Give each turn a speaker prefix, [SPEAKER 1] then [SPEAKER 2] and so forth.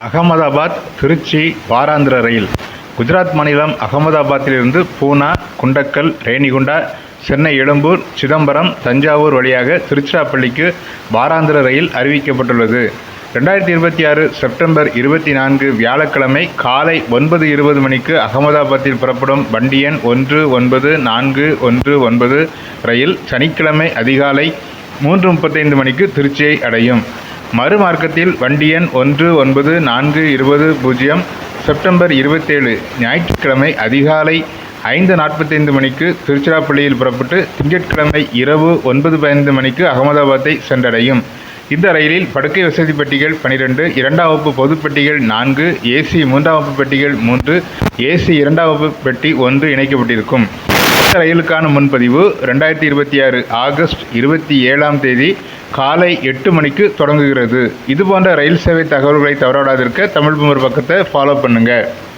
[SPEAKER 1] அகமதாபாத் திருச்சி வாராந்திர ரயில். குஜராத் மாநிலம் அகமதாபாத்திலிருந்து பூனா, குண்டக்கல், ரேணிகுண்டா, சென்னை எழும்பூர், சிதம்பரம், தஞ்சாவூர் வழியாக திருச்சிராப்பள்ளிக்கு வாராந்திர ரயில் அறிவிக்கப்பட்டுள்ளது. 2026 செப்டம்பர் 24 வியாழக்கிழமை காலை 9:20 மணிக்கு அகமதாபாத்தில் புறப்படும் வண்டி எண் 19419 ரயில் சனிக்கிழமை அதிகாலை 3:35 மணிக்கு திருச்சியை அடையும். மறுமார்க்கத்தில் வண்டி எண் 19420 செப்டம்பர் 27 ஞாயிற்றுக்கிழமை அதிகாலை 5:45 மணிக்கு திருச்சிராப்பள்ளியில் புறப்பட்டு திங்கட்கிழமை இரவு 9:15 மணிக்கு அகமதாபாத்தை சென்றடையும். இந்த ரயிலில் படுக்கை வசதி பெட்டிகள் 12, 2ஆம் வகுப்பு பொது பெட்டிகள் 4, ஏசி 3ஆம் வகுப்பு பெட்டிகள் 3, ஏசி 2ஆம் வகுப்பு பெட்டி 1 இணைக்கப்பட்டிருக்கும். இந்த ரயிலுக்கான முன்பதிவு 2026 ஆகஸ்ட் 27ஆம் தேதி காலை 8 மணிக்கு தொடங்குகிறது. இதுபோன்ற ரயில் சேவை தகவல்களை தவறவிடாதிருக்க தமிழ் பூமர் பக்கத்தை ஃபாலோ பண்ணுங்க.